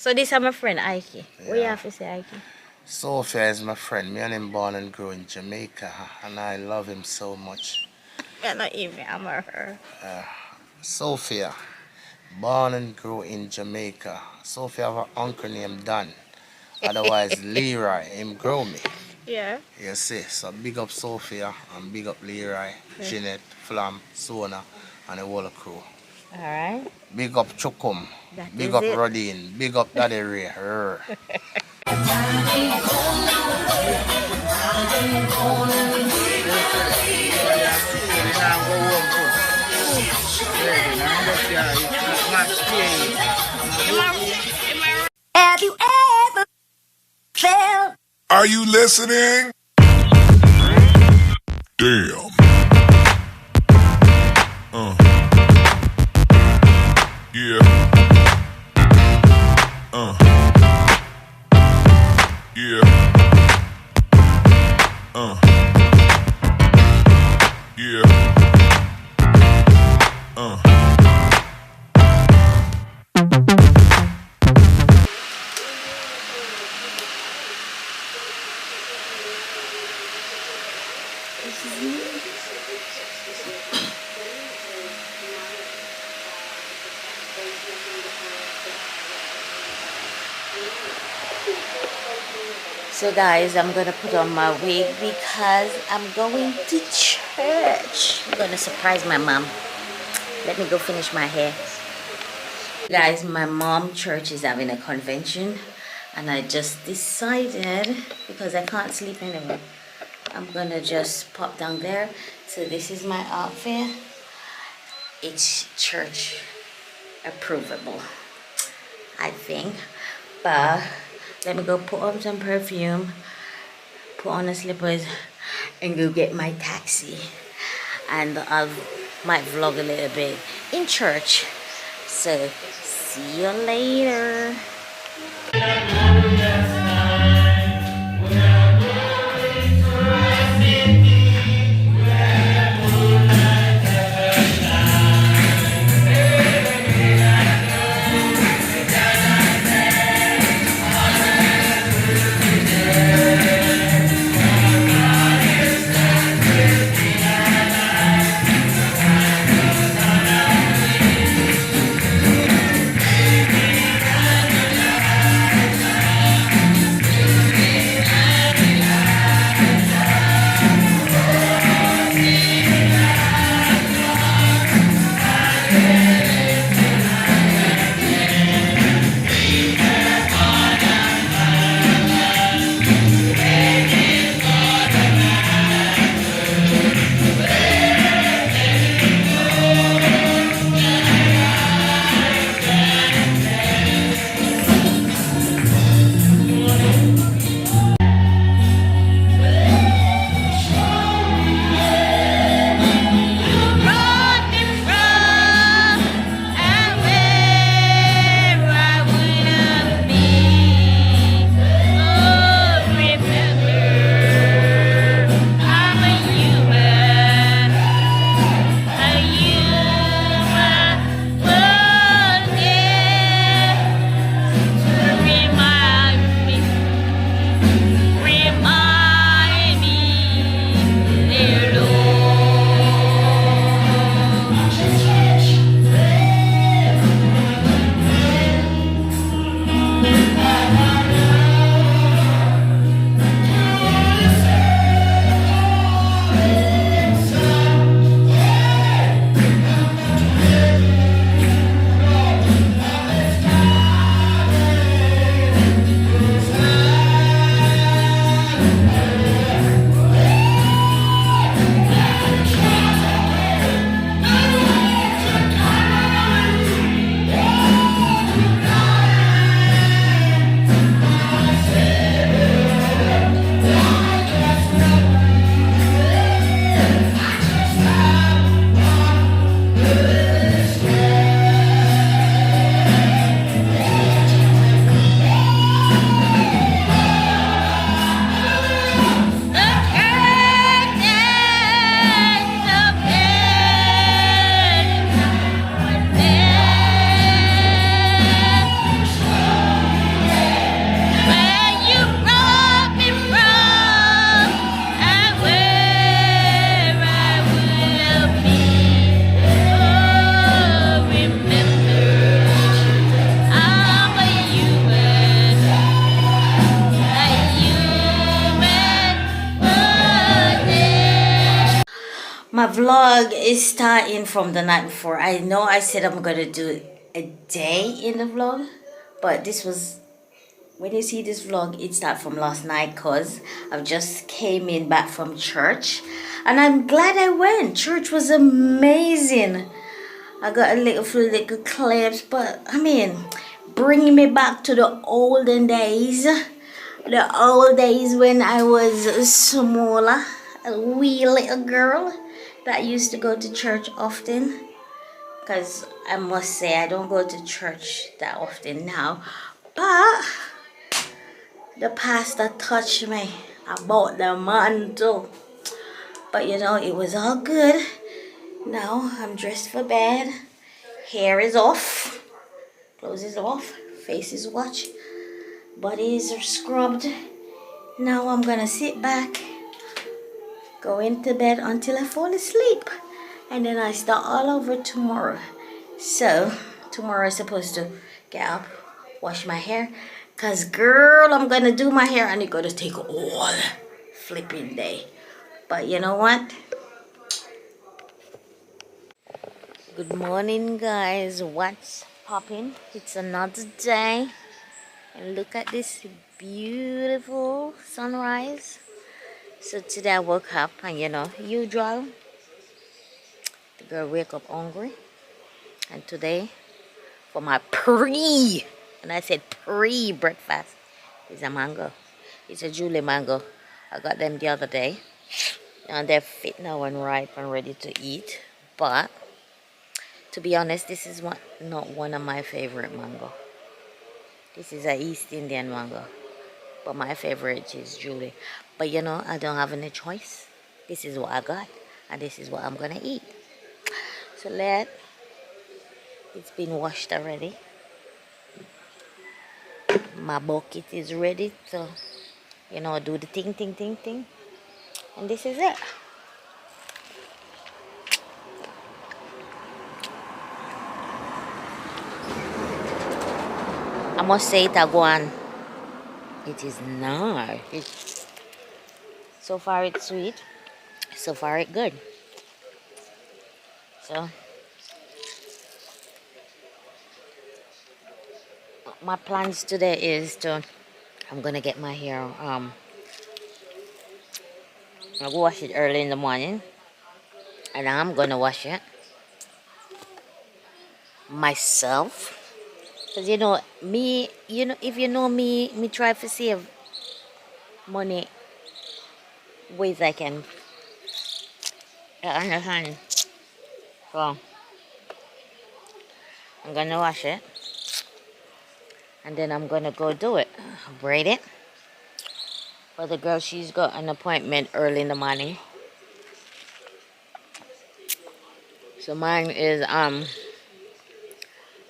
So this is my friend Ike. What you Yeah. have to say, Ike? Sophia is my friend. Me and him born and grew in Jamaica, and I love him so much. Yeah, not even. I'm her. Sophia, born and grew in Jamaica. Sophia have an uncle named Dan. Otherwise, Leroy, him grow me. Yeah. You see, so big up Sophia and big up Leroy, Jeanette, Flam, Sona, and the whole crew. All right. Big up Chukum, That big is up it. Rodine, big up Daddy Ray. Rrr. Have you ever felt? Are you listening? Damn. Yeah. Yeah. Yeah. So guys, I'm gonna put on my wig because I'm going to church. I'm gonna surprise my mom. Let me go finish my hair. Guys, my mom church is having a convention and I just decided, because I can't sleep anywhere, I'm gonna just pop down there. So this is my outfit. It's church approvable, I think. But let me go put on some perfume, put on the slippers, and go get my taxi. And I might vlog a little bit in church. So, see you later. my vlog is starting from the night before. I know I said I'm gonna do a day in the vlog, but this was, when you see this vlog, it started from last night because I've just came in back from church, and I'm glad I went. Church was amazing. I got a few little clips, but I mean, bringing me back to the olden days. The old days when I was smaller, a wee little girl that used to go to church often. Because I must say, I don't go to church that often now. But the pastor touched me about the mantle. But you know, it was all good. Now I'm dressed for bed. Hair is off. Clothes is off. Face is washed. Body is scrubbed. Now I'm gonna sit back, go into bed until I fall asleep, and then I start all over tomorrow. So tomorrow I'm supposed to get up, wash my hair, cause girl, I'm gonna do my hair and it's gonna take all flipping day. But you know what? Good morning, guys. What's popping? It's another day, and look at this beautiful sunrise. So today I woke up, and you know, usual, the girl wake up hungry. And today, for my and I said pre-breakfast, is a mango. It's a Julie mango. I got them the other day, and they're fit now and ripe and ready to eat. But to be honest, this is not one of my favorite mango. This is a East Indian mango. But my favorite is Julie. But you know, I don't have any choice. This is what I got, and this is what I'm gonna eat. So it's been washed already. My bucket is ready to, you know, do the thing. And this is it. I must say, Taguan, it is nice. So far it's sweet. So far it's good. So my plans today is I'm gonna get my hair I'll wash it early in the morning, and I'm gonna wash it myself. Cause you know me, if you know me, try to save money ways I can. You understand? So I'm gonna wash it, and then I'm gonna go do it. Braid it. For the girl, she's got an appointment early in the morning. So mine is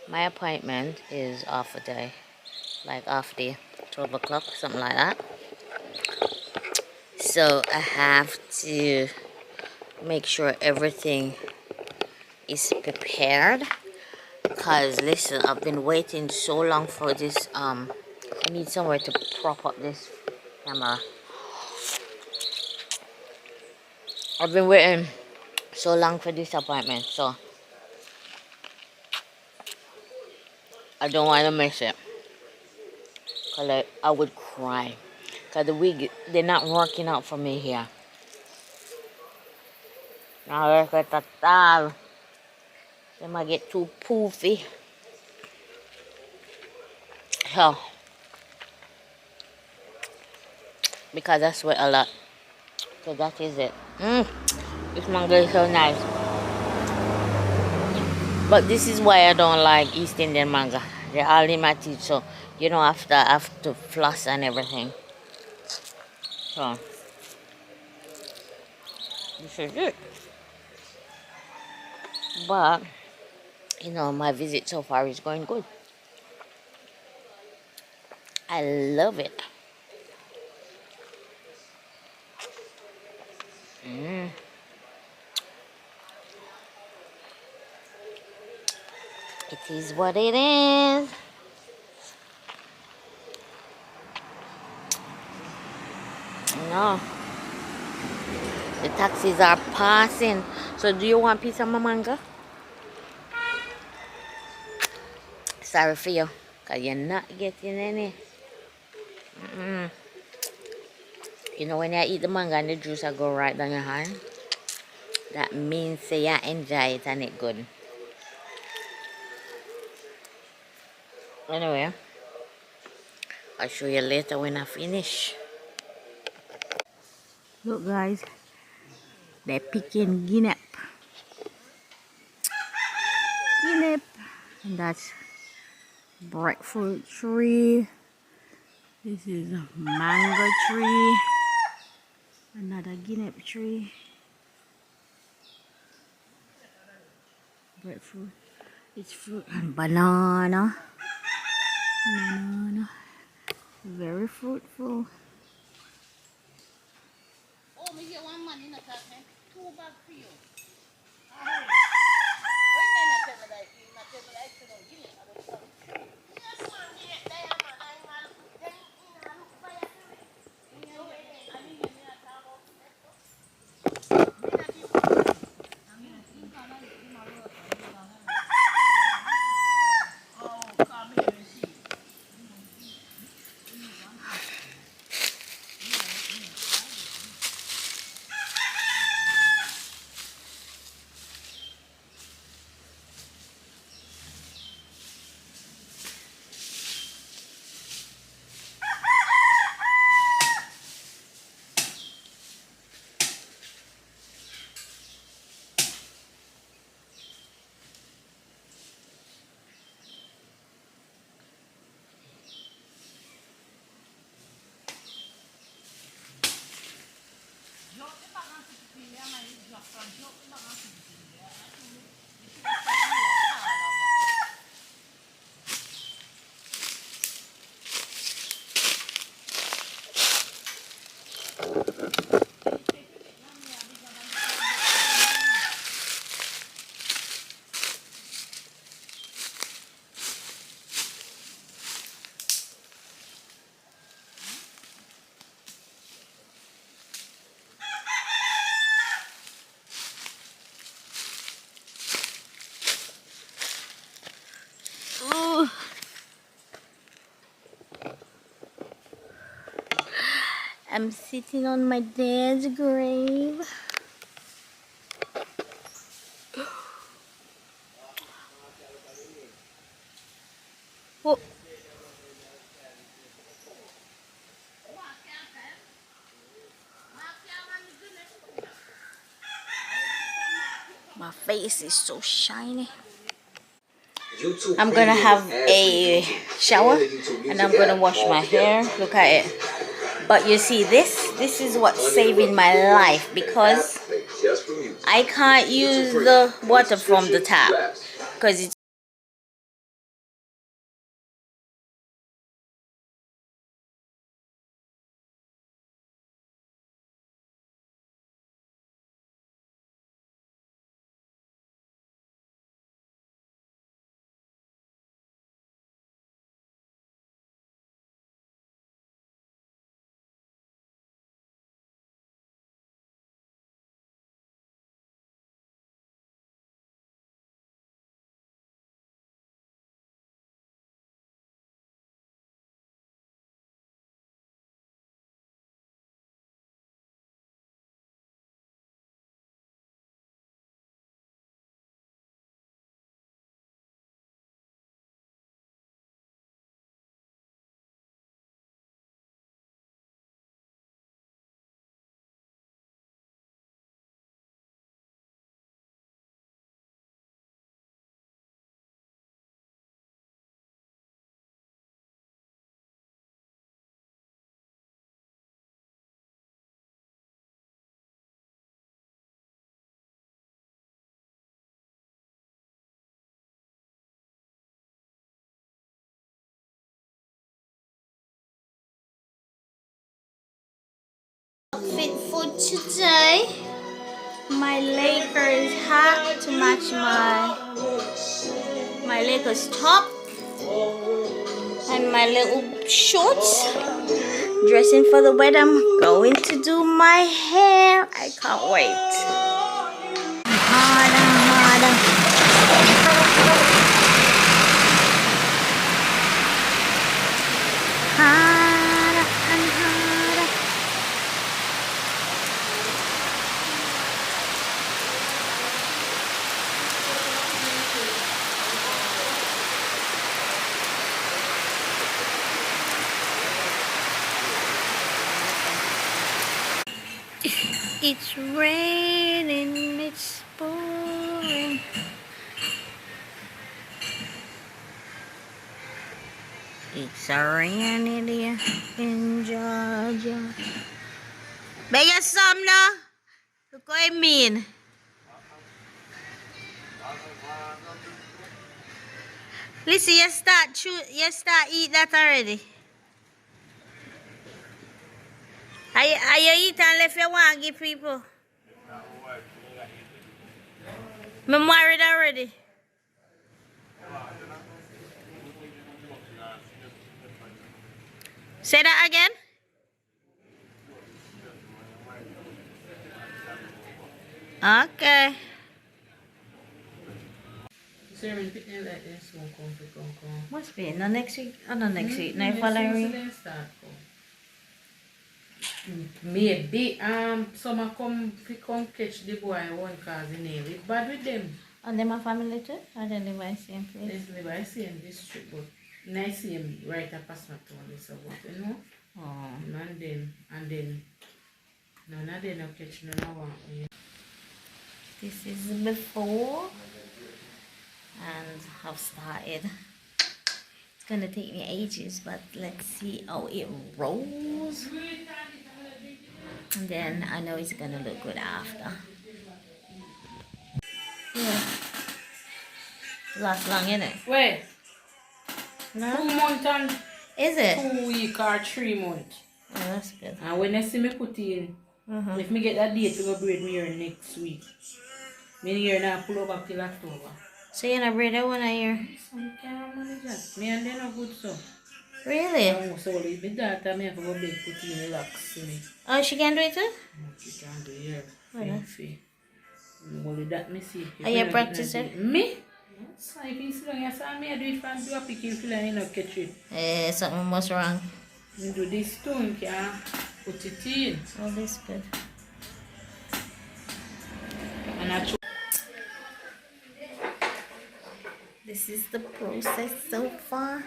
my appointment is off a day, like after 12 o'clock, something like that. So I have to make sure everything is prepared. Cause listen, I've been waiting so long for this. I need somewhere to prop up this camera. I've been waiting so long for this appointment, so I don't want to miss it. Cause I would cry. Cause the wig, they're not working out for me here. Now look at that towel. They might get too poofy. So, because I sweat a lot. So that is it. This mango is so nice. But this is why I don't like East Indian mango. They're all in my teeth, so you know, after I have to floss and everything. So this is it. But you know, my visit so far is going good. I love it. It is what it is. No. The taxis are passing. So do you want a piece of my mango? Sorry for you, because you're not getting any. You know when you eat the mango and the juice will go right down your hand? That means say you enjoy it and it good. Anyway, I'll show you later when I finish. Look guys, they're picking guinea. Guinea. And that's breadfruit tree. This is a mango tree. Another guinea tree. Breadfruit. It's fruit and banana. Banana. Very fruitful. Ooh. I'm sitting on my dad's grave. Oh. My face is so shiny. I'm gonna have a shower and I'm gonna wash my hair. Look at it. But you see this is what's saving my life, because I can't use the water from the tap because it's fit for today. My Lakers hat to match my Lakers top and my little shorts. dressing for the wedding. I'm going to do my hair. I can't wait. Harder, harder. Harder and harder. It's raining, it's pouring. It's a rainy day in Georgia. Beg you some now? Look what I mean. Listen, you start eat that already. Are you eating if you want to give people? I'm married already. Say that again. Okay. Must be no next week. Oh, no next week. No following week. Maybe some come catch the boy one cause the name. It's bad with them. And them a family too? Or they live by the same place? They live by the same district, but nice him right across my town. So what you know? Oh. And then none of them no catch no one. This is before, and I've started. It's gonna take me ages, but let's see how it rolls. And then I know it's gonna look good after. Yeah. Last long, innit? Wait, No? 2 months and Is it? 2 weeks or 3 months. Oh, that's good. And when I see me put in, if me get that date to go braid me here next week, me here now pull over till October. So you're not braid that one here? Some can't manage that. Me and they no good so. Really? So if my daughter me have to go bed put in relax me. Oh, she can do it too? She can't do here. Oh, Fee. Only that me see. Are you practicing? Me? So if you see long as I me I do it from do a picking feel and you not catch it. Something was wrong. You do this too, can put it in. Oh, this good. And I This is the process so far.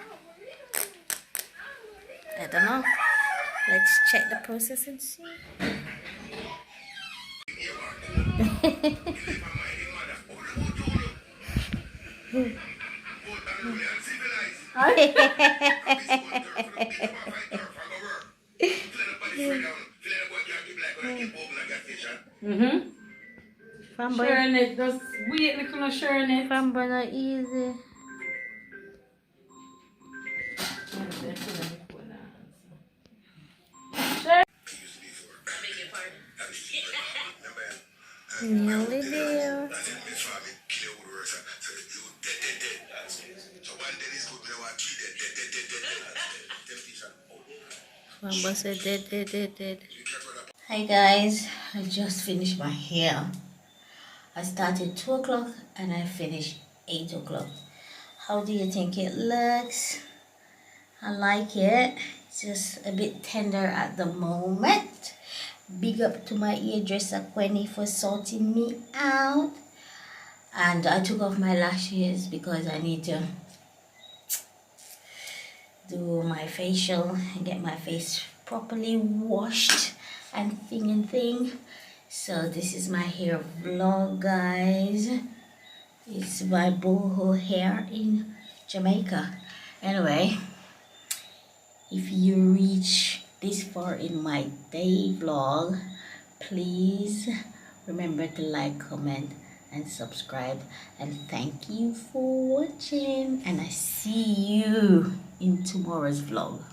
I don't know. Let's check the process and see. sharing it, just wait little no sharing it. From not easy. Nearly there. Mamba said dead. Hi guys, I just finished my hair. I started 2 o'clock and I finished 8 o'clock. How do you think it looks? I like it. It's just a bit tender at the moment. Big up to my hairdresser Quenny for sorting me out. And I took off my lashes because I need to do my facial and get my face properly washed and thing. So this is my hair vlog, guys. It's my boho hair in Jamaica. Anyway, if you reach this far in my day vlog, please remember to like, comment and subscribe, and thank you for watching, and I see you in tomorrow's vlog.